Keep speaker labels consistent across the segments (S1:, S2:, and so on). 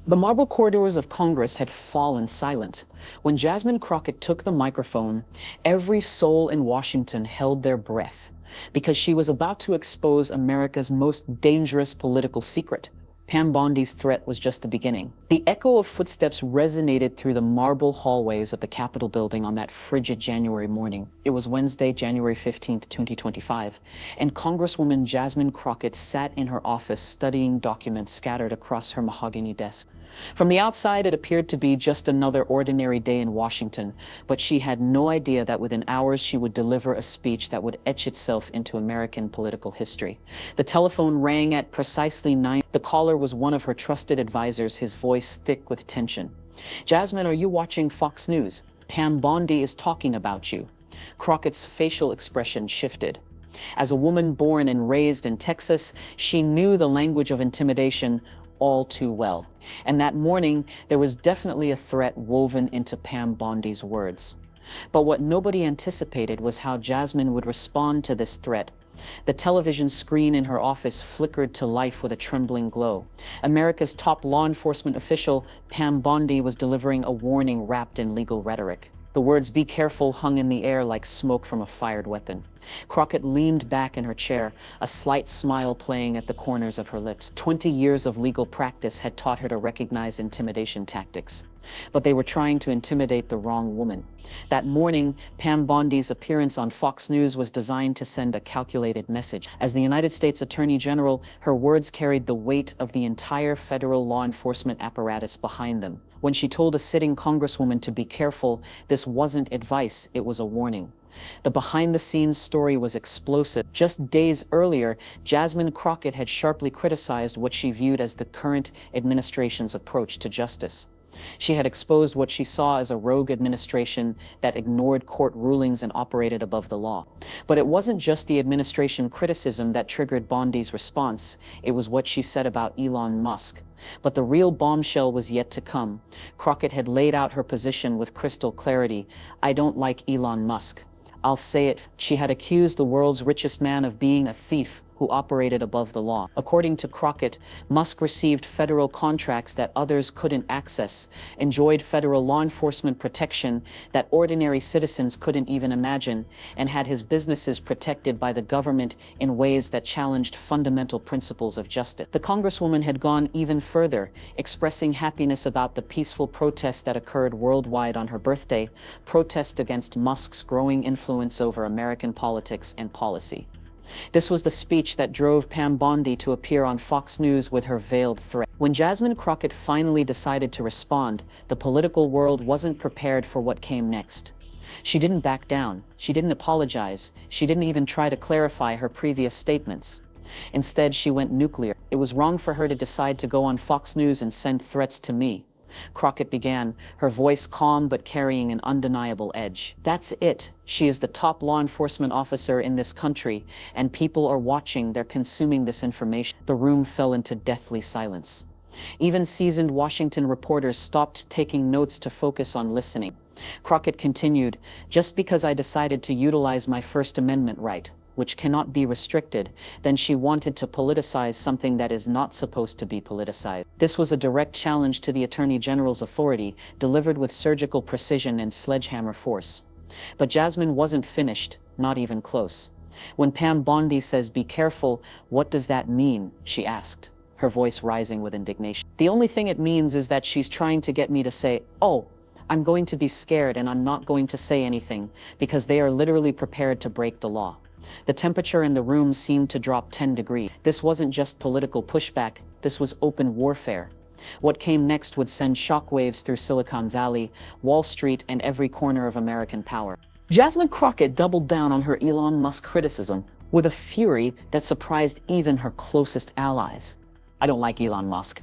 S1: The marble corridors of Congress had fallen silent. When Jasmine Crockett took the microphone, every soul in Washington held their breath, because she was about to expose America's most dangerous political secret. Pam Bondi's threat was just the beginning. The echo of footsteps resonated through the marble hallways of the Capitol building on that frigid January morning. It was Wednesday, January 15th, 2025, and Congresswoman Jasmine Crockett sat in her office studying documents scattered across her mahogany desk. From the outside, it appeared to be just another ordinary day in Washington, but she had no idea that within hours she would deliver a speech that would etch itself into American political history. The telephone rang at precisely 9. The caller was one of her trusted advisors, his voice thick with tension. "Jasmine, are you watching Fox News? Pam Bondi is talking about you." Crockett's facial expression shifted. As a woman born and raised in Texas, she knew the language of intimidation all too well. And that morning, there was definitely a threat woven into Pam Bondi's words. But what nobody anticipated was how Jasmine would respond to this threat. The television screen in her office flickered to life with a trembling glow. America's top law enforcement official, Pam Bondi, was delivering a warning wrapped in legal rhetoric. The words "be careful" hung in the air like smoke from a fired weapon. Crockett leaned back in her chair, a slight smile playing at the corners of her lips. 20 years of legal practice had taught her to recognize intimidation tactics. But they were trying to intimidate the wrong woman. That morning, Pam Bondi's appearance on Fox News was designed to send a calculated message. As the United States Attorney General, her words carried the weight of the entire federal law enforcement apparatus behind them. When she told a sitting congresswoman to be careful, this wasn't advice, it was a warning. The behind-the-scenes story was explosive. Just days earlier, Jasmine Crockett had sharply criticized what she viewed as the current administration's approach to justice. She had exposed what she saw as a rogue administration that ignored court rulings and operated above the law. But it wasn't just the administration criticism that triggered Bondi's response, it was what she said about Elon Musk. But the real bombshell was yet to come. Crockett had laid out her position with crystal clarity. "I don't like Elon Musk. I'll say it." She had accused the world's richest man of being a thief who operated above the law. According to Crockett, Musk received federal contracts that others couldn't access, enjoyed federal law enforcement protection that ordinary citizens couldn't even imagine, and had his businesses protected by the government in ways that challenged fundamental principles of justice. The Congresswoman had gone even further, expressing happiness about the peaceful protests that occurred worldwide on her birthday, protests against Musk's growing influence over American politics and policy. This was the speech that drove Pam Bondi to appear on Fox News with her veiled threat. When Jasmine Crockett finally decided to respond, the political world wasn't prepared for what came next. She didn't back down. She didn't apologize. She didn't even try to clarify her previous statements. Instead, she went nuclear. "It was wrong for her to decide to go on Fox News and send threats to me," Crockett began, her voice calm but carrying an undeniable edge. "That's it. She is the top law enforcement officer in this country, and people are watching, they're consuming this information." The room fell into deathly silence. Even seasoned Washington reporters stopped taking notes to focus on listening. Crockett continued, "Just because I decided to utilize my First Amendment right, which cannot be restricted, then she wanted to politicize something that is not supposed to be politicized." This was a direct challenge to the Attorney General's authority, delivered with surgical precision and sledgehammer force. But Jasmine wasn't finished, not even close. "When Pam Bondi says be careful, what does that mean?" she asked, her voice rising with indignation. "The only thing it means is that she's trying to get me to say, 'Oh, I'm going to be scared and I'm not going to say anything,' because they are literally prepared to break the law." The temperature in the room seemed to drop 10 degrees. This wasn't just political pushback, this was open warfare. What came next would send shockwaves through Silicon Valley, Wall Street, and every corner of American power. Jasmine Crockett doubled down on her Elon Musk criticism with a fury that surprised even her closest allies. "I don't like Elon Musk.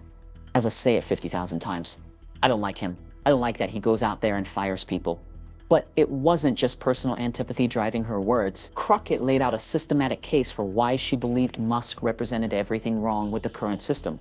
S1: As I say it 50,000 times. I don't like him. I don't like that he goes out there and fires people." But it wasn't just personal antipathy driving her words. Crockett laid out a systematic case for why she believed Musk represented everything wrong with the current system.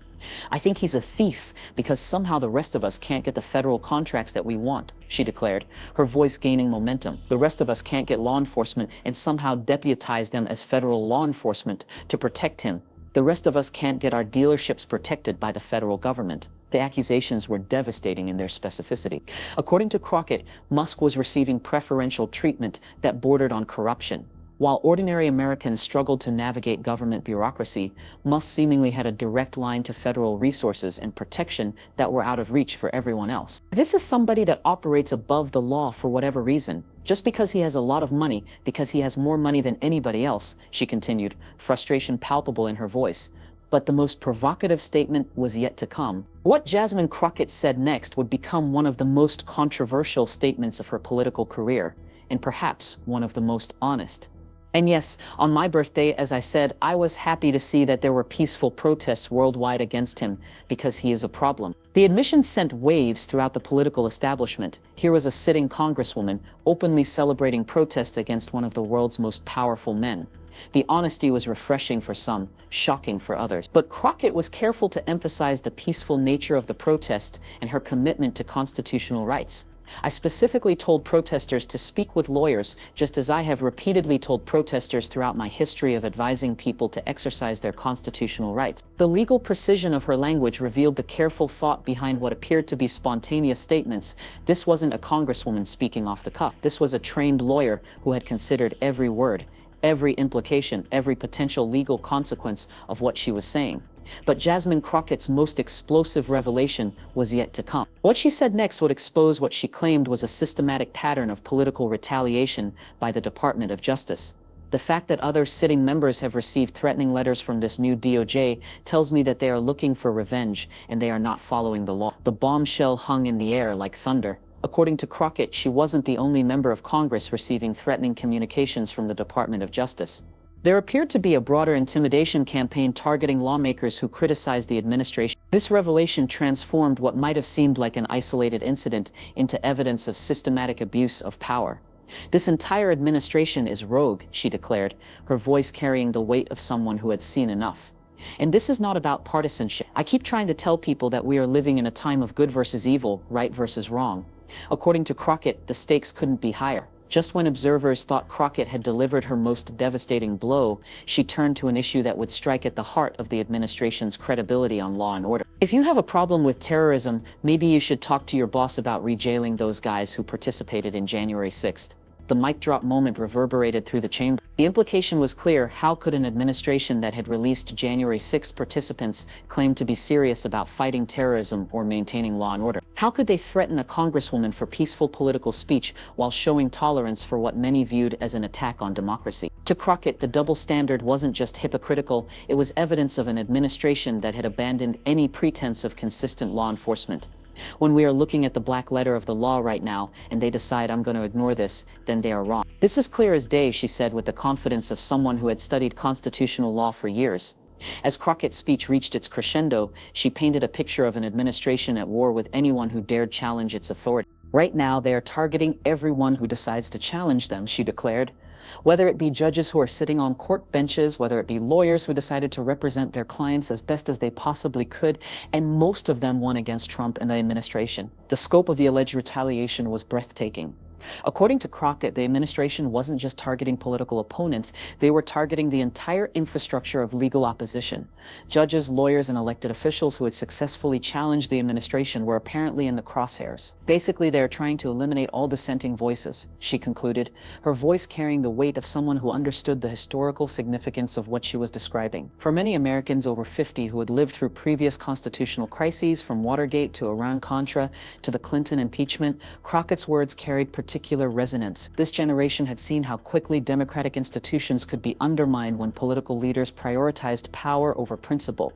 S1: "I think he's a thief because somehow the rest of us can't get the federal contracts that we want," she declared, her voice gaining momentum. "The rest of us can't get law enforcement and somehow deputize them as federal law enforcement to protect him. The rest of us can't get our dealerships protected by the federal government. The accusations were devastating in their specificity. According to Crockett, Musk was receiving preferential treatment that bordered on corruption. While ordinary Americans struggled to navigate government bureaucracy, Musk seemingly had a direct line to federal resources and protection that were out of reach for everyone else. This is somebody that operates above the law for whatever reason, just because he has a lot of money, because he has more money than anybody else, she continued, frustration palpable in her voice. But the most provocative statement was yet to come. What Jasmine Crockett said next would become one of the most controversial statements of her political career, and perhaps one of the most honest. And yes, on my birthday, as I said, I was happy to see that there were peaceful protests worldwide against him, because he is a problem. The admission sent waves throughout the political establishment. Here was a sitting congresswoman openly celebrating protests against one of the world's most powerful men. The honesty was refreshing for some, shocking for others. But Crockett was careful to emphasize the peaceful nature of the protest and her commitment to constitutional rights. I specifically told protesters to speak with lawyers, just as I have repeatedly told protesters throughout my history of advising people to exercise their constitutional rights. The legal precision of her language revealed the careful thought behind what appeared to be spontaneous statements. This wasn't a congresswoman speaking off the cuff. This was a trained lawyer who had considered every word, every implication, every potential legal consequence of what she was saying. But Jasmine Crockett's most explosive revelation was yet to come. What she said next would expose what she claimed was a systematic pattern of political retaliation by the Department of Justice. The fact that other sitting members have received threatening letters from this new DOJ tells me that they are looking for revenge and they are not following the law. The bombshell hung in the air like thunder. According to Crockett, she wasn't the only member of Congress receiving threatening communications from the Department of Justice. There appeared to be a broader intimidation campaign targeting lawmakers who criticized the administration. This revelation transformed what might have seemed like an isolated incident into evidence of systematic abuse of power. This entire administration is rogue, she declared, her voice carrying the weight of someone who had seen enough. And this is not about partisanship. I keep trying to tell people that we are living in a time of good versus evil, right versus wrong. According to Crockett, the stakes couldn't be higher. Just when observers thought Crockett had delivered her most devastating blow, she turned to an issue that would strike at the heart of the administration's credibility on law and order. If you have a problem with terrorism, maybe you should talk to your boss about rejailing those guys who participated in January 6th. The mic drop moment reverberated through the chamber. The implication was clear. How could an administration that had released January 6th participants claim to be serious about fighting terrorism or maintaining law and order? How could they threaten a congresswoman for peaceful political speech while showing tolerance for what many viewed as an attack on democracy? To Crockett, the double standard wasn't just hypocritical, it was evidence of an administration that had abandoned any pretense of consistent law enforcement. When we are looking at the black letter of the law right now, and they decide I'm going to ignore this, then they are wrong. This is clear as day, she said with the confidence of someone who had studied constitutional law for years. As Crockett's speech reached its crescendo, she painted a picture of an administration at war with anyone who dared challenge its authority. Right now, they are targeting everyone who decides to challenge them, she declared. Whether it be judges who are sitting on court benches, whether it be lawyers who decided to represent their clients as best as they possibly could, and most of them won against Trump and the administration. The scope of the alleged retaliation was breathtaking. According to Crockett, the administration wasn't just targeting political opponents, they were targeting the entire infrastructure of legal opposition. Judges, lawyers, and elected officials who had successfully challenged the administration were apparently in the crosshairs. Basically, they are trying to eliminate all dissenting voices, she concluded, her voice carrying the weight of someone who understood the historical significance of what she was describing. For many Americans over 50 who had lived through previous constitutional crises, from Watergate to Iran-Contra to the Clinton impeachment, Crockett's words carried particular resonance. This generation had seen how quickly democratic institutions could be undermined when political leaders prioritized power over principle.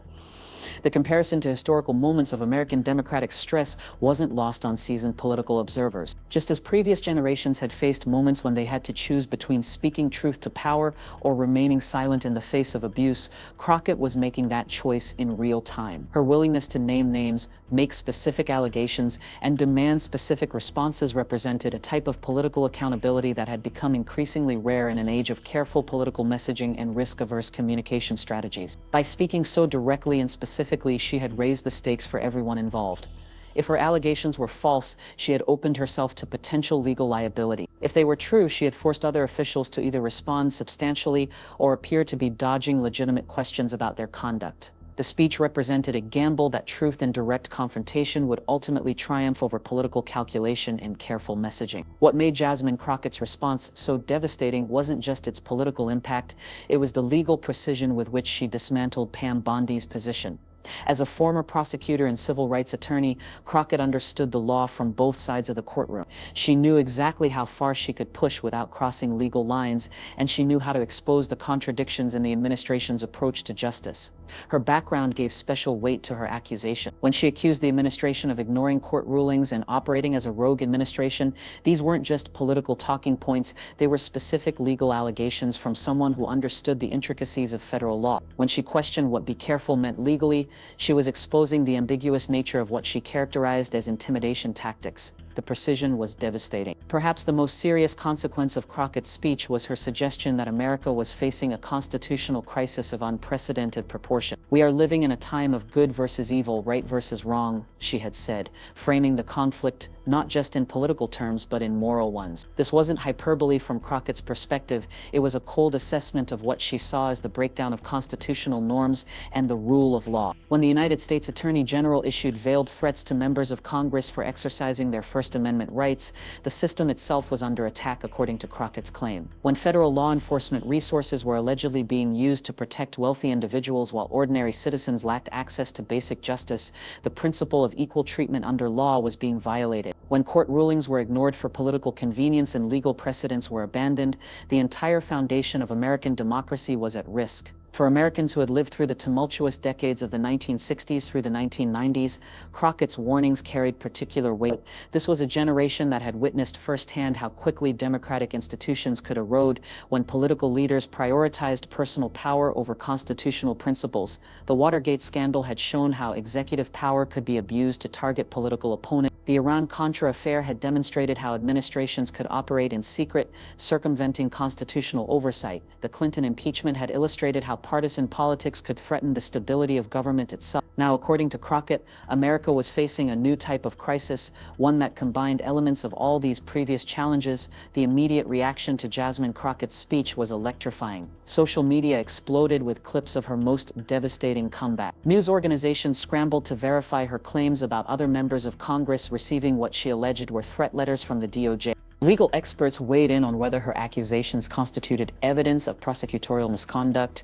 S1: The comparison to historical moments of American democratic stress wasn't lost on seasoned political observers. Just as previous generations had faced moments when they had to choose between speaking truth to power or remaining silent in the face of abuse, Crockett was making that choice in real time. Her willingness to name names, make specific allegations, and demand specific responses represented a type of political accountability that had become increasingly rare in an age of careful political messaging and risk-averse communication strategies. By speaking so directly and specifically, she had raised the stakes for everyone involved. If her allegations were false, she had opened herself to potential legal liability. If they were true, she had forced other officials to either respond substantially or appear to be dodging legitimate questions about their conduct. The speech represented a gamble that truth and direct confrontation would ultimately triumph over political calculation and careful messaging. What made Jasmine Crockett's response so devastating wasn't just its political impact, it was the legal precision with which she dismantled Pam Bondi's position. As a former prosecutor and civil rights attorney, Crockett understood the law from both sides of the courtroom. She knew exactly how far she could push without crossing legal lines, and she knew how to expose the contradictions in the administration's approach to justice. Her background gave special weight to her accusation. When she accused the administration of ignoring court rulings and operating as a rogue administration, these weren't just political talking points, they were specific legal allegations from someone who understood the intricacies of federal law. When she questioned what "be careful" meant legally, she was exposing the ambiguous nature of what she characterized as intimidation tactics. The precision was devastating. Perhaps the most serious consequence of Crockett's speech was her suggestion that America was facing a constitutional crisis of unprecedented proportion. "We are living in a time of good versus evil, right versus wrong," she had said, framing the conflict not just in political terms but in moral ones. This wasn't hyperbole from Crockett's perspective, it was a cold assessment of what she saw as the breakdown of constitutional norms and the rule of law. When the United States Attorney General issued veiled threats to members of Congress for exercising their First Amendment rights, the system itself was under attack, according to Crockett's claim. When federal law enforcement resources were allegedly being used to protect wealthy individuals while ordinary citizens lacked access to basic justice, the principle of equal treatment under law was being violated. When court rulings were ignored for political convenience and legal precedents were abandoned, the entire foundation of American democracy was at risk. For Americans who had lived through the tumultuous decades of the 1960s through the 1990s, Crockett's warnings carried particular weight. This was a generation that had witnessed firsthand how quickly democratic institutions could erode when political leaders prioritized personal power over constitutional principles. The Watergate scandal had shown how executive power could be abused to target political opponents. The Iran-Contra affair had demonstrated how administrations could operate in secret, circumventing constitutional oversight. The Clinton impeachment had illustrated how partisan politics could threaten the stability of government itself. Now, according to Crockett, America was facing a new type of crisis, one that combined elements of all these previous challenges. The immediate reaction to Jasmine Crockett's speech was electrifying. Social media exploded with clips of her most devastating comeback. News organizations scrambled to verify her claims about other members of Congress receiving what she alleged were threat letters from the DOJ. Legal experts weighed in on whether her accusations constituted evidence of prosecutorial misconduct.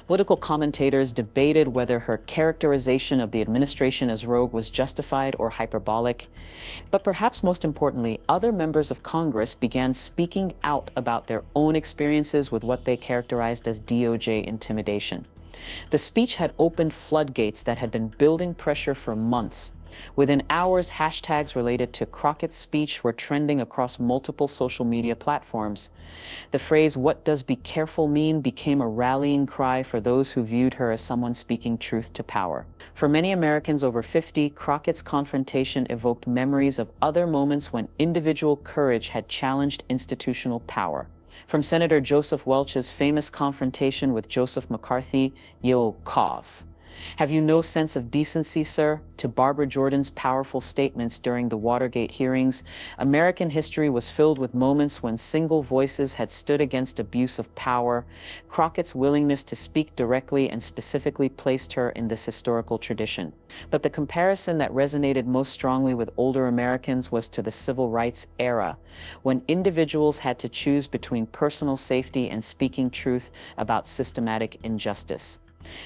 S1: Political commentators debated whether her characterization of the administration as rogue was justified or hyperbolic. But perhaps most importantly, other members of Congress began speaking out about their own experiences with what they characterized as DOJ intimidation. The speech had opened floodgates that had been building pressure for months. Within hours, hashtags related to Crockett's speech were trending across multiple social media platforms. The phrase "what does be careful" mean became a rallying cry for those who viewed her as someone speaking truth to power. For many Americans over 50, Crockett's confrontation evoked memories of other moments when individual courage had challenged institutional power. From Senator Joseph Welch's famous confrontation with Joseph McCarthy, "Yo, cough. Have you no sense of decency, sir?" to Barbara Jordan's powerful statements during the Watergate hearings, American history was filled with moments when single voices had stood against abuse of power. Crockett's willingness to speak directly and specifically placed her in this historical tradition. But the comparison that resonated most strongly with older Americans was to the civil rights era, when individuals had to choose between personal safety and speaking truth about systematic injustice.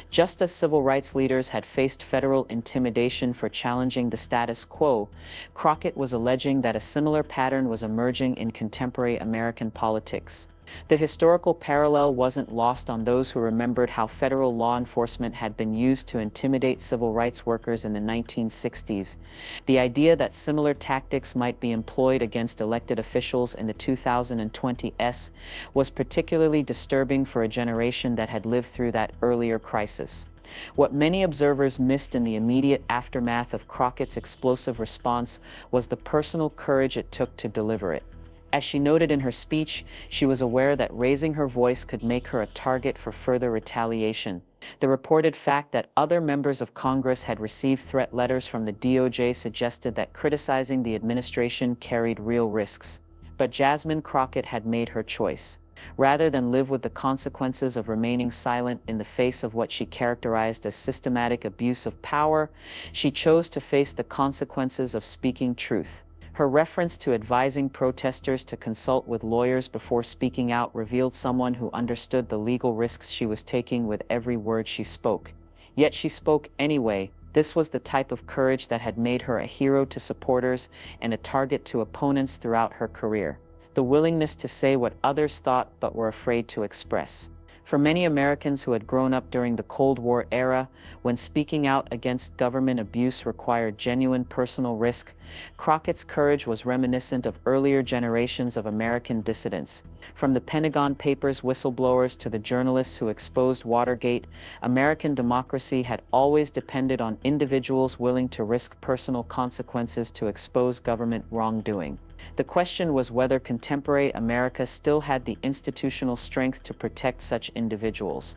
S1: Just as civil rights leaders had faced federal intimidation for challenging the status quo, Crockett was alleging that a similar pattern was emerging in contemporary American politics. The historical parallel wasn't lost on those who remembered how federal law enforcement had been used to intimidate civil rights workers in the 1960s. The idea that similar tactics might be employed against elected officials in the 2020s was particularly disturbing for a generation that had lived through that earlier crisis. What many observers missed in the immediate aftermath of Crockett's explosive response was the personal courage it took to deliver it. As she noted in her speech, she was aware that raising her voice could make her a target for further retaliation. The reported fact that other members of Congress had received threat letters from the DOJ suggested that criticizing the administration carried real risks. But Jasmine Crockett had made her choice. Rather than live with the consequences of remaining silent in the face of what she characterized as systematic abuse of power, she chose to face the consequences of speaking truth. Her reference to advising protesters to consult with lawyers before speaking out revealed someone who understood the legal risks she was taking with every word she spoke. Yet she spoke anyway. This was the type of courage that had made her a hero to supporters and a target to opponents throughout her career. The willingness to say what others thought but were afraid to express. For many Americans who had grown up during the Cold War era, when speaking out against government abuse required genuine personal risk, Crockett's courage was reminiscent of earlier generations of American dissidents. From the Pentagon Papers whistleblowers to the journalists who exposed Watergate, American democracy had always depended on individuals willing to risk personal consequences to expose government wrongdoing. The question was whether contemporary America still had the institutional strength to protect such individuals.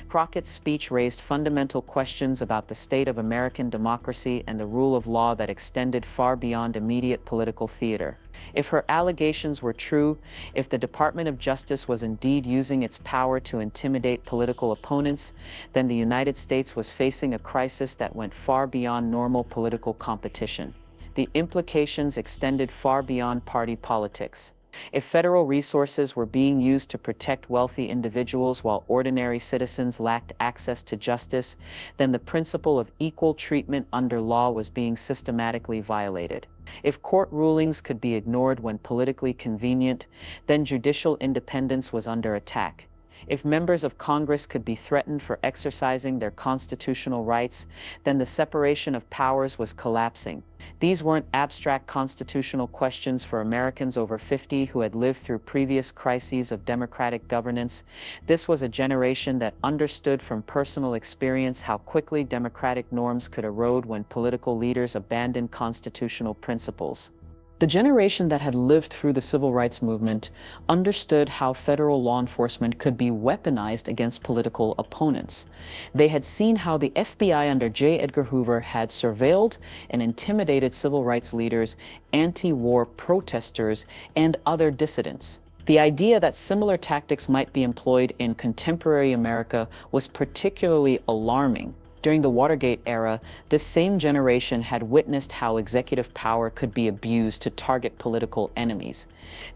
S1: Crockett's speech raised fundamental questions about the state of American democracy and the rule of law that extended far beyond immediate political theater. If her allegations were true, if the Department of Justice was indeed using its power to intimidate political opponents, then the United States was facing a crisis that went far beyond normal political competition. The implications extended far beyond party politics. If federal resources were being used to protect wealthy individuals while ordinary citizens lacked access to justice, then the principle of equal treatment under law was being systematically violated. If court rulings could be ignored when politically convenient, then judicial independence was under attack. If members of Congress could be threatened for exercising their constitutional rights, then the separation of powers was collapsing. These weren't abstract constitutional questions for Americans over 50 who had lived through previous crises of democratic governance. This was a generation that understood from personal experience how quickly democratic norms could erode when political leaders abandoned constitutional principles. The generation that had lived through the civil rights movement understood how federal law enforcement could be weaponized against political opponents. They had seen how the FBI under J. Edgar Hoover had surveilled and intimidated civil rights leaders, anti-war protesters, and other dissidents. The idea that similar tactics might be employed in contemporary America was particularly alarming. During the Watergate era, this same generation had witnessed how executive power could be abused to target political enemies.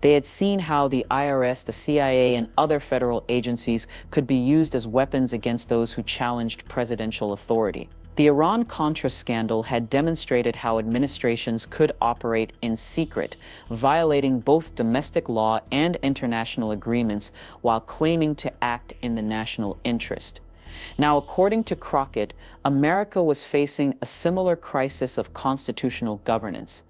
S1: They had seen how the IRS, the CIA, and other federal agencies could be used as weapons against those who challenged presidential authority. The Iran-Contra scandal had demonstrated how administrations could operate in secret, violating both domestic law and international agreements while claiming to act in the national interest. Now, according to Crockett, America was facing a similar crisis of constitutional governance.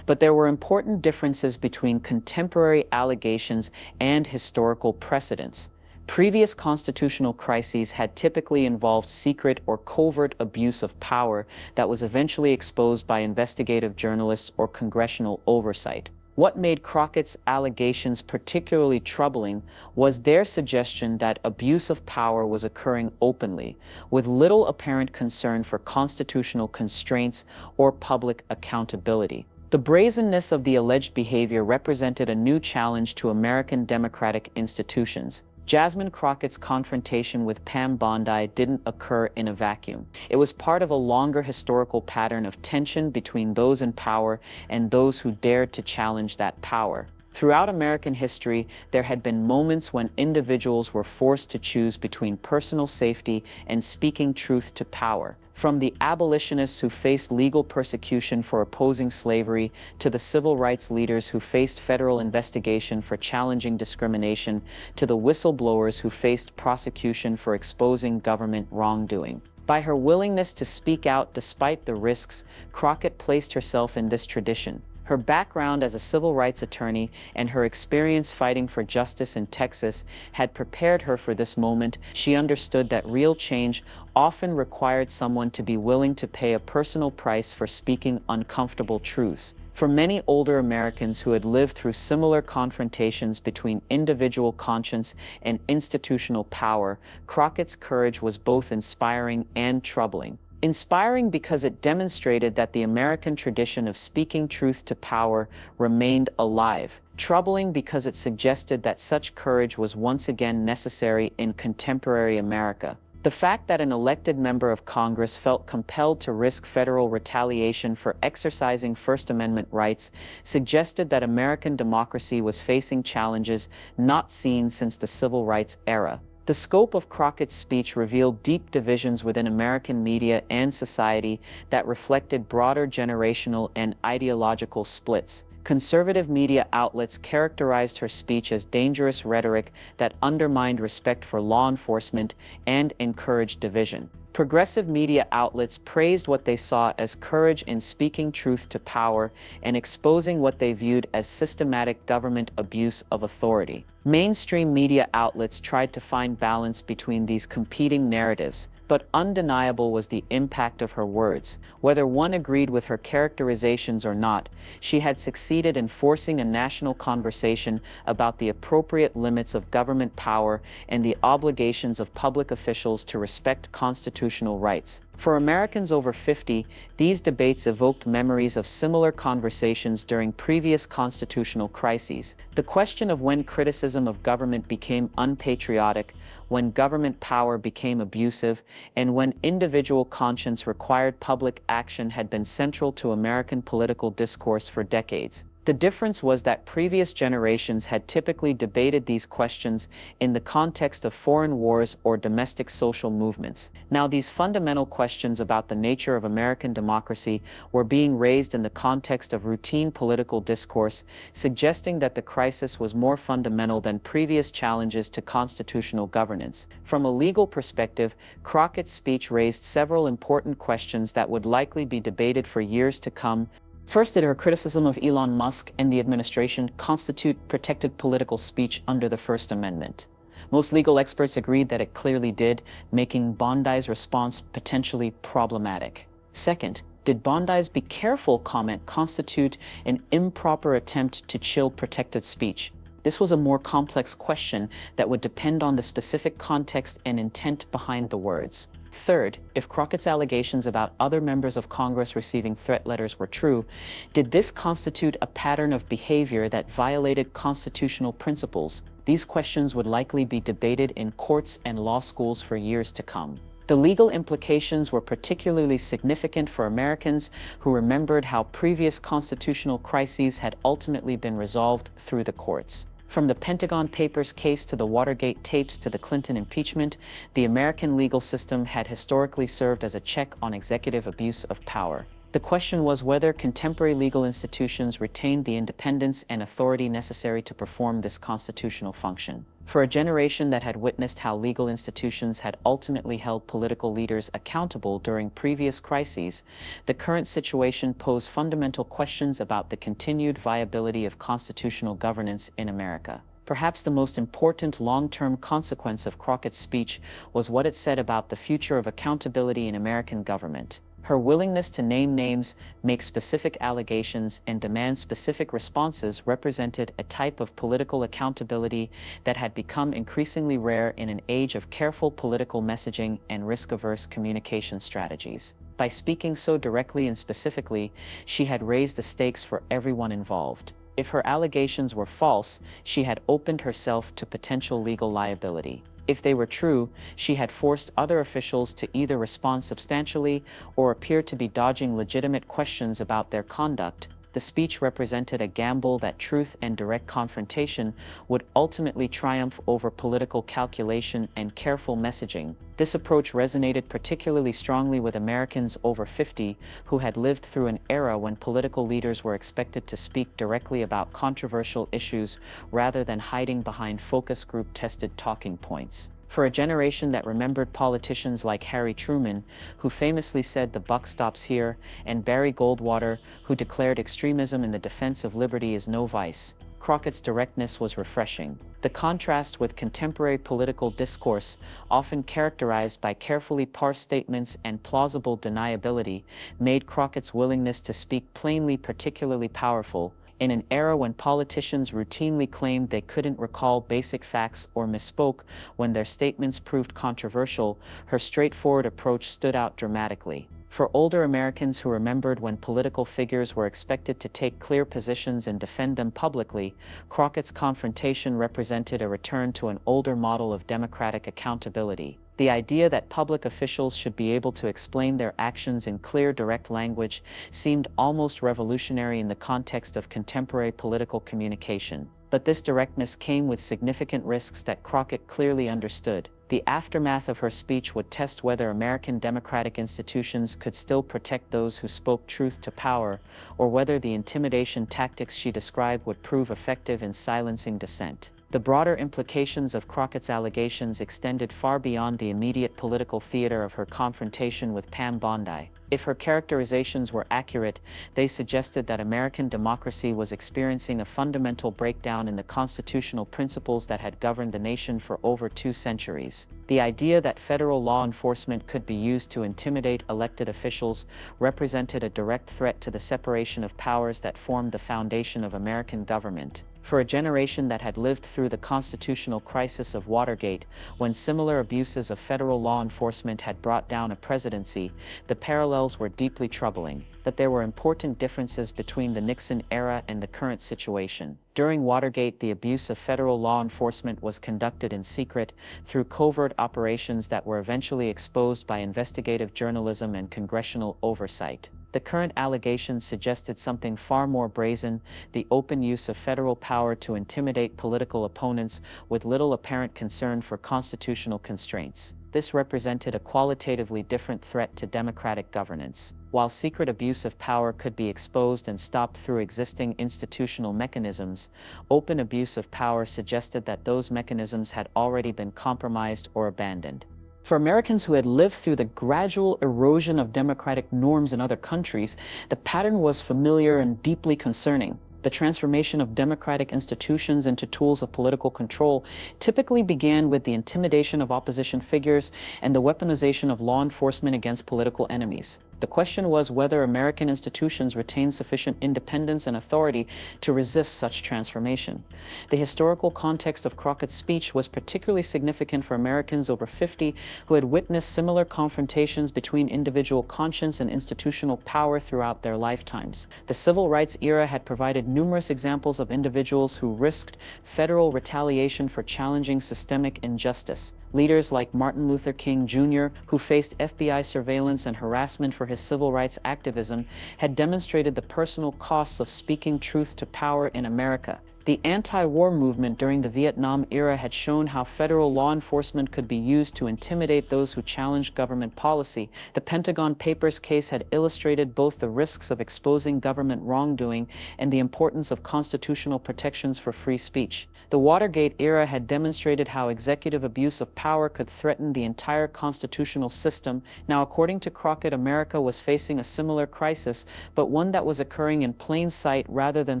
S1: But there were important differences between contemporary allegations and historical precedents. Previous constitutional crises had typically involved secret or covert abuse of power that was eventually exposed by investigative journalists or congressional oversight. What made Crockett's allegations particularly troubling was their suggestion that abuse of power was occurring openly, with little apparent concern for constitutional constraints or public accountability. The brazenness of the alleged behavior represented a new challenge to American democratic institutions. Jasmine Crockett's confrontation with Pam Bondi didn't occur in a vacuum. It was part of a longer historical pattern of tension between those in power and those who dared to challenge that power. Throughout American history, there had been moments when individuals were forced to choose between personal safety and speaking truth to power. From the abolitionists who faced legal persecution for opposing slavery to the civil rights leaders who faced federal investigation for challenging discrimination to the whistleblowers who faced prosecution for exposing government wrongdoing. By her willingness to speak out despite the risks, Crockett placed herself in this tradition. Her background as a civil rights attorney and her experience fighting for justice in Texas had prepared her for this moment. She understood that real change often required someone to be willing to pay a personal price for speaking uncomfortable truths. For many older Americans who had lived through similar confrontations between individual conscience and institutional power, Crockett's courage was both inspiring and troubling. Inspiring because it demonstrated that the American tradition of speaking truth to power remained alive. Troubling because it suggested that such courage was once again necessary in contemporary America. The fact that an elected member of Congress felt compelled to risk federal retaliation for exercising First Amendment rights suggested that American democracy was facing challenges not seen since the Civil Rights era. The scope of Crockett's speech revealed deep divisions within American media and society that reflected broader generational and ideological splits. Conservative media outlets characterized her speech as dangerous rhetoric that undermined respect for law enforcement and encouraged division. Progressive media outlets praised what they saw as courage in speaking truth to power and exposing what they viewed as systematic government abuse of authority. Mainstream media outlets tried to find balance between these competing narratives, but undeniable was the impact of her words. Whether one agreed with her characterizations or not, she had succeeded in forcing a national conversation about the appropriate limits of government power and the obligations of public officials to respect constitutional rights. For Americans over 50, these debates evoked memories of similar conversations during previous constitutional crises. The question of when criticism of government became unpatriotic, when government power became abusive, and when individual conscience required public action had been central to American political discourse for decades. The difference was that previous generations had typically debated these questions in the context of foreign wars or domestic social movements. Now, these fundamental questions about the nature of American democracy were being raised in the context of routine political discourse, suggesting that the crisis was more fundamental than previous challenges to constitutional governance. From a legal perspective, Crockett's speech raised several important questions that would likely be debated for years to come. First, did her criticism of Elon Musk and the administration constitute protected political speech under the First Amendment? Most legal experts agreed that it clearly did, making Bondi's response potentially problematic. Second, did Bondi's "be careful" comment constitute an improper attempt to chill protected speech? This was a more complex question that would depend on the specific context and intent behind the words. Third, if Crockett's allegations about other members of Congress receiving threat letters were true, did this constitute a pattern of behavior that violated constitutional principles? These questions would likely be debated in courts and law schools for years to come. The legal implications were particularly significant for Americans who remembered how previous constitutional crises had ultimately been resolved through the courts. From the Pentagon Papers case to the Watergate tapes to the Clinton impeachment, the American legal system had historically served as a check on executive abuse of power. The question was whether contemporary legal institutions retained the independence and authority necessary to perform this constitutional function. For a generation that had witnessed how legal institutions had ultimately held political leaders accountable during previous crises, the current situation posed fundamental questions about the continued viability of constitutional governance in America. Perhaps the most important long-term consequence of Crockett's speech was what it said about the future of accountability in American government. Her willingness to name names, make specific allegations, and demand specific responses represented a type of political accountability that had become increasingly rare in an age of careful political messaging and risk-averse communication strategies. By speaking so directly and specifically, she had raised the stakes for everyone involved. If her allegations were false, she had opened herself to potential legal liability. If they were true, she had forced other officials to either respond substantially or appear to be dodging legitimate questions about their conduct. The speech represented a gamble that truth and direct confrontation would ultimately triumph over political calculation and careful messaging. This approach resonated particularly strongly with Americans over 50 who had lived through an era when political leaders were expected to speak directly about controversial issues rather than hiding behind focus group-tested talking points. For a generation that remembered politicians like Harry Truman, who famously said "the buck stops here," and Barry Goldwater, who declared extremism in the defense of liberty is no vice, Crockett's directness was refreshing. The contrast with contemporary political discourse, often characterized by carefully parsed statements and plausible deniability, made Crockett's willingness to speak plainly particularly powerful. In an era when politicians routinely claimed they couldn't recall basic facts or misspoke when their statements proved controversial, her straightforward approach stood out dramatically. For older Americans who remembered when political figures were expected to take clear positions and defend them publicly, Crockett's confrontation represented a return to an older model of democratic accountability. The idea that public officials should be able to explain their actions in clear, direct language seemed almost revolutionary in the context of contemporary political communication. But this directness came with significant risks that Crockett clearly understood. The aftermath of her speech would test whether American democratic institutions could still protect those who spoke truth to power, or whether the intimidation tactics she described would prove effective in silencing dissent. The broader implications of Crockett's allegations extended far beyond the immediate political theater of her confrontation with Pam Bondi. If her characterizations were accurate, they suggested that American democracy was experiencing a fundamental breakdown in the constitutional principles that had governed the nation for over 2 centuries. The idea that federal law enforcement could be used to intimidate elected officials represented a direct threat to the separation of powers that formed the foundation of American government. For a generation that had lived through the constitutional crisis of Watergate, when similar abuses of federal law enforcement had brought down a presidency, the parallels were deeply troubling. But there were important differences between the Nixon era and the current situation. During Watergate, the abuse of federal law enforcement was conducted in secret through covert operations that were eventually exposed by investigative journalism and congressional oversight. The current allegations suggested something far more brazen: the open use of federal power to intimidate political opponents with little apparent concern for constitutional constraints. This represented a qualitatively different threat to democratic governance. While secret abuse of power could be exposed and stopped through existing institutional mechanisms, open abuse of power suggested that those mechanisms had already been compromised or abandoned. For Americans who had lived through the gradual erosion of democratic norms in other countries, the pattern was familiar and deeply concerning. The transformation of democratic institutions into tools of political control typically began with the intimidation of opposition figures and the weaponization of law enforcement against political enemies. The question was whether American institutions retained sufficient independence and authority to resist such transformation. The historical context of Crockett's speech was particularly significant for Americans over 50 who had witnessed similar confrontations between individual conscience and institutional power throughout their lifetimes. The civil rights era had provided numerous examples of individuals who risked federal retaliation for challenging systemic injustice. Leaders like Martin Luther King Jr., who faced FBI surveillance and harassment for his civil rights activism, had demonstrated the personal costs of speaking truth to power in America. The anti-war movement during the Vietnam era had shown how federal law enforcement could be used to intimidate those who challenged government policy. The Pentagon Papers case had illustrated both the risks of exposing government wrongdoing and the importance of constitutional protections for free speech. The Watergate era had demonstrated how executive abuse of power could threaten the entire constitutional system. Now, according to Crockett, America was facing a similar crisis, but one that was occurring in plain sight rather than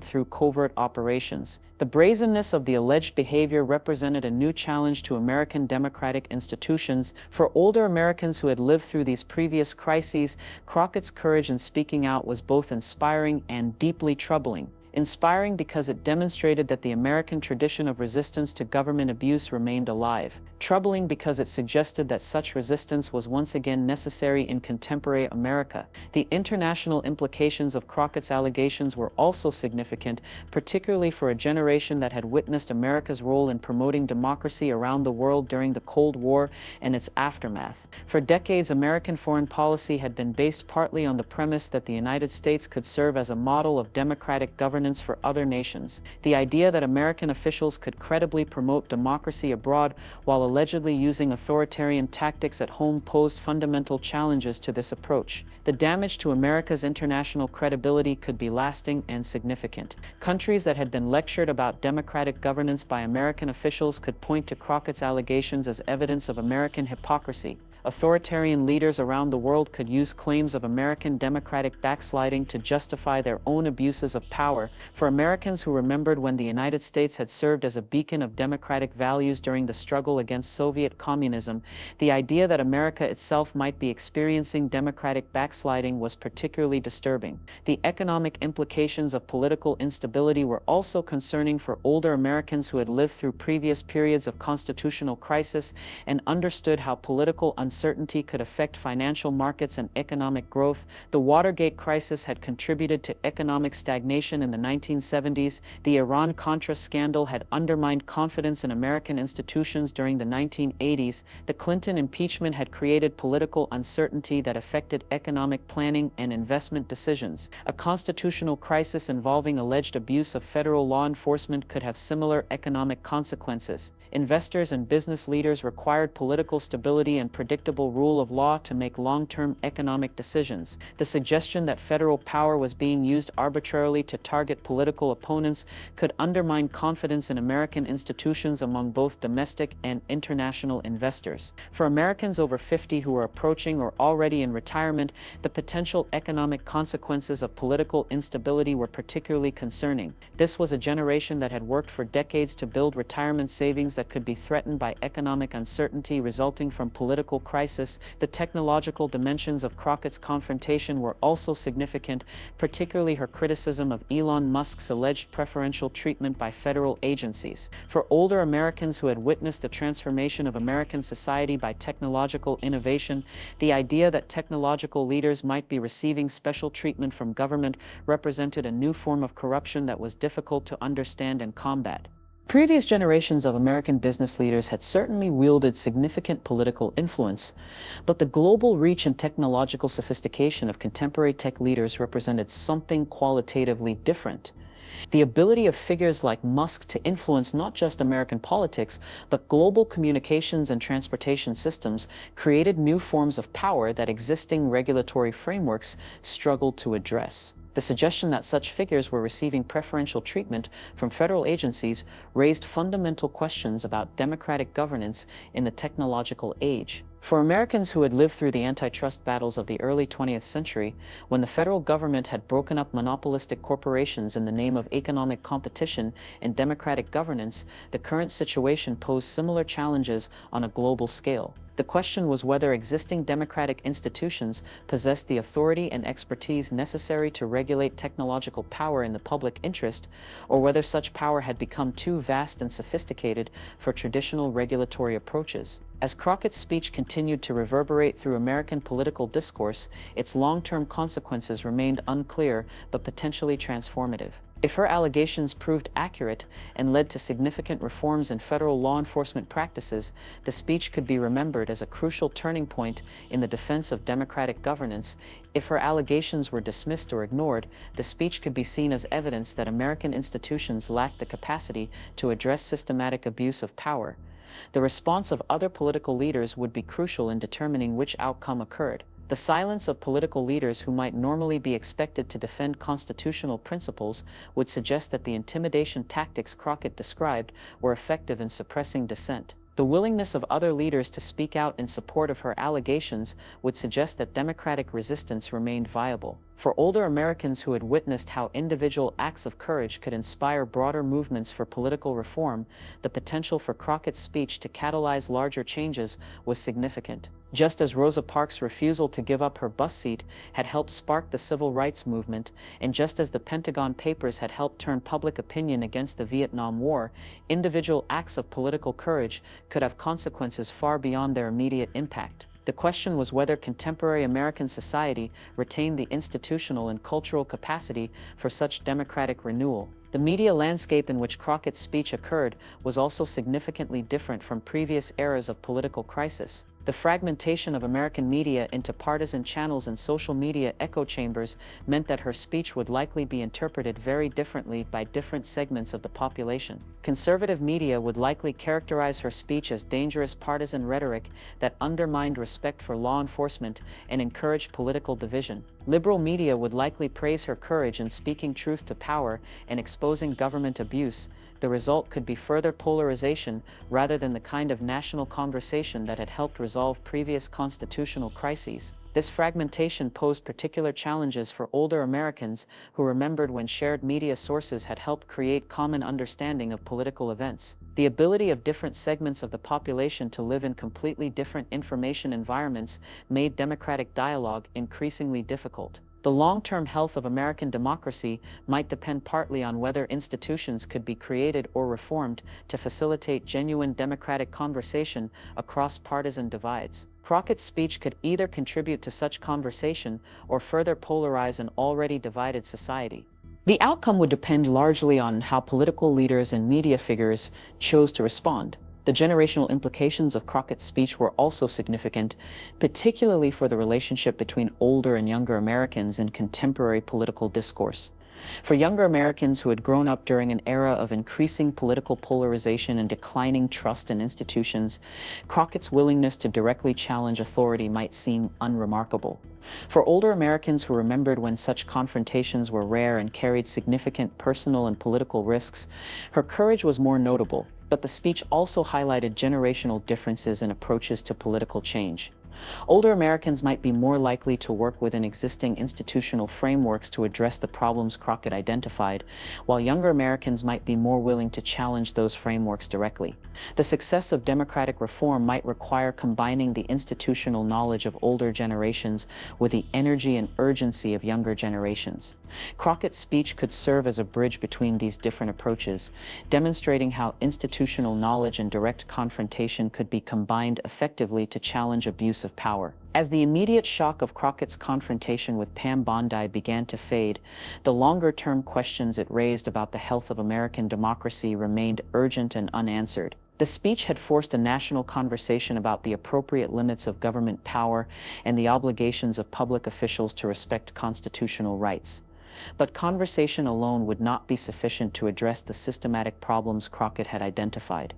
S1: through covert operations. The brazenness of the alleged behavior represented a new challenge to American democratic institutions. For older Americans who had lived through these previous crises, Crockett's courage in speaking out was both inspiring and deeply troubling. Inspiring because it demonstrated that the American tradition of resistance to government abuse remained alive. Troubling because it suggested that such resistance was once again necessary in contemporary America. The international implications of Crockett's allegations were also significant, particularly for a generation that had witnessed America's role in promoting democracy around the world during the Cold War and its aftermath. For decades, American foreign policy had been based partly on the premise that the United States could serve as a model of democratic governance for other nations. The idea that American officials could credibly promote democracy abroad while allegedly using authoritarian tactics at home posed fundamental challenges to this approach. The damage to America's international credibility could be lasting and significant. Countries that had been lectured about democratic governance by American officials could point to Crockett's allegations as evidence of American hypocrisy. Authoritarian leaders around the world could use claims of American democratic backsliding to justify their own abuses of power. For Americans who remembered when the United States had served as a beacon of democratic values during the struggle against Soviet communism, the idea that America itself might be experiencing democratic backsliding was particularly disturbing. The economic implications of political instability were also concerning for older Americans who had lived through previous periods of constitutional crisis and understood how political uncertainty could affect financial markets and economic growth. The Watergate crisis had contributed to economic stagnation in the 1970s. The Iran-Contra scandal had undermined confidence in American institutions during the 1980s. The Clinton impeachment had created political uncertainty that affected economic planning and investment decisions. A constitutional crisis involving alleged abuse of federal law enforcement could have similar economic consequences. Investors and business leaders required political stability and predictable rule of law to make long-term economic decisions. The suggestion that federal power was being used arbitrarily to target political opponents could undermine confidence in American institutions among both domestic and international investors. For Americans over 50 who were approaching or already in retirement, the potential economic consequences of political instability were particularly concerning. This was a generation that had worked for decades to build retirement savings that could be threatened by economic uncertainty resulting from political crisis. The technological dimensions of Crockett's confrontation were also significant, particularly her criticism of Elon Musk's alleged preferential treatment by federal agencies. For older Americans who had witnessed the transformation of American society by technological innovation, the idea that technological leaders might be receiving special treatment from government represented a new form of corruption that was difficult to understand and combat. Previous generations of American business leaders had certainly wielded significant political influence, but the global reach and technological sophistication of contemporary tech leaders represented something qualitatively different. The ability of figures like Musk to influence not just American politics, but global communications and transportation systems created new forms of power that existing regulatory frameworks struggled to address. The suggestion that such figures were receiving preferential treatment from federal agencies raised fundamental questions about democratic governance in the technological age. For Americans who had lived through the antitrust battles of the early 20th century, when the federal government had broken up monopolistic corporations in the name of economic competition and democratic governance, the current situation posed similar challenges on a global scale. The question was whether existing democratic institutions possessed the authority and expertise necessary to regulate technological power in the public interest, or whether such power had become too vast and sophisticated for traditional regulatory approaches. As Crockett's speech continued to reverberate through American political discourse, its long-term consequences remained unclear but potentially transformative. If her allegations proved accurate and led to significant reforms in federal law enforcement practices, the speech could be remembered as a crucial turning point in the defense of democratic governance. If her allegations were dismissed or ignored, the speech could be seen as evidence that American institutions lacked the capacity to address systematic abuse of power. The response of other political leaders would be crucial in determining which outcome occurred. The silence of political leaders who might normally be expected to defend constitutional principles would suggest that the intimidation tactics Crockett described were effective in suppressing dissent. The willingness of other leaders to speak out in support of her allegations would suggest that democratic resistance remained viable. For older Americans who had witnessed how individual acts of courage could inspire broader movements for political reform, the potential for Crockett's speech to catalyze larger changes was significant. Just as Rosa Parks' refusal to give up her bus seat had helped spark the civil rights movement, and just as the Pentagon Papers had helped turn public opinion against the Vietnam War, individual acts of political courage could have consequences far beyond their immediate impact. The question was whether contemporary American society retained the institutional and cultural capacity for such democratic renewal. The media landscape in which Crockett's speech occurred was also significantly different from previous eras of political crisis. The fragmentation of American media into partisan channels and social media echo chambers meant that her speech would likely be interpreted very differently by different segments of the population. Conservative media would likely characterize her speech as dangerous partisan rhetoric that undermined respect for law enforcement and encouraged political division. Liberal media would likely praise her courage in speaking truth to power and exposing government abuse. The result could be further polarization rather than the kind of national conversation that had helped resolve previous constitutional crises. This fragmentation posed particular challenges for older Americans who remembered when shared media sources had helped create common understanding of political events. The ability of different segments of the population to live in completely different information environments made democratic dialogue increasingly difficult. The long-term health of American democracy might depend partly on whether institutions could be created or reformed to facilitate genuine democratic conversation across partisan divides. Crockett's speech could either contribute to such conversation or further polarize an already divided society. The outcome would depend largely on how political leaders and media figures chose to respond. The generational implications of Crockett's speech were also significant, particularly for the relationship between older and younger Americans in contemporary political discourse. For younger Americans who had grown up during an era of increasing political polarization and declining trust in institutions, Crockett's willingness to directly challenge authority might seem unremarkable. For older Americans who remembered when such confrontations were rare and carried significant personal and political risks, her courage was more notable, but the speech also highlighted generational differences in approaches to political change. Older Americans might be more likely to work within existing institutional frameworks to address the problems Crockett identified, while younger Americans might be more willing to challenge those frameworks directly. The success of democratic reform might require combining the institutional knowledge of older generations with the energy and urgency of younger generations. Crockett's speech could serve as a bridge between these different approaches, demonstrating how institutional knowledge and direct confrontation could be combined effectively to challenge abuse of power. As the immediate shock of Crockett's confrontation with Pam Bondi began to fade, the longer-term questions it raised about the health of American democracy remained urgent and unanswered. The speech had forced a national conversation about the appropriate limits of government power and the obligations of public officials to respect constitutional rights. But conversation alone would not be sufficient to address the systematic problems Crockett had identified.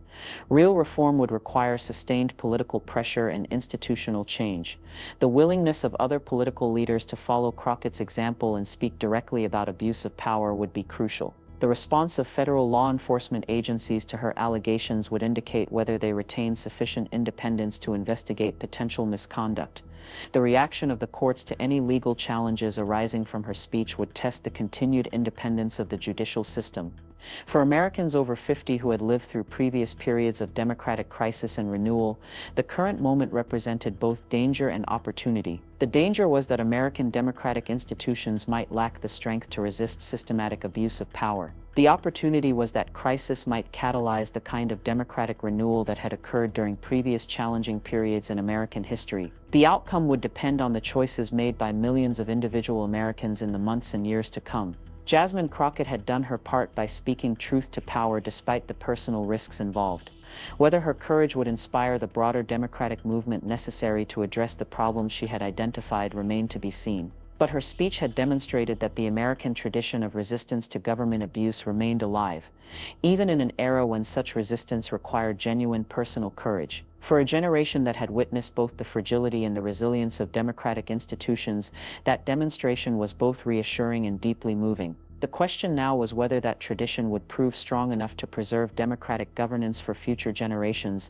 S1: Real reform would require sustained political pressure and institutional change. The willingness of other political leaders to follow Crockett's example and speak directly about abuse of power would be crucial. The response of federal law enforcement agencies to her allegations would indicate whether they retain sufficient independence to investigate potential misconduct. The reaction of the courts to any legal challenges arising from her speech would test the continued independence of the judicial system. For Americans over 50 who had lived through previous periods of democratic crisis and renewal, the current moment represented both danger and opportunity. The danger was that American democratic institutions might lack the strength to resist systematic abuse of power. The opportunity was that crisis might catalyze the kind of democratic renewal that had occurred during previous challenging periods in American history. The outcome would depend on the choices made by millions of individual Americans in the months and years to come. Jasmine Crockett had done her part by speaking truth to power despite the personal risks involved. Whether her courage would inspire the broader democratic movement necessary to address the problems she had identified remained to be seen. But her speech had demonstrated that the American tradition of resistance to government abuse remained alive, even in an era when such resistance required genuine personal courage. For a generation that had witnessed both the fragility and the resilience of democratic institutions, that demonstration was both reassuring and deeply moving. The question now was whether that tradition would prove strong enough to preserve democratic governance for future generations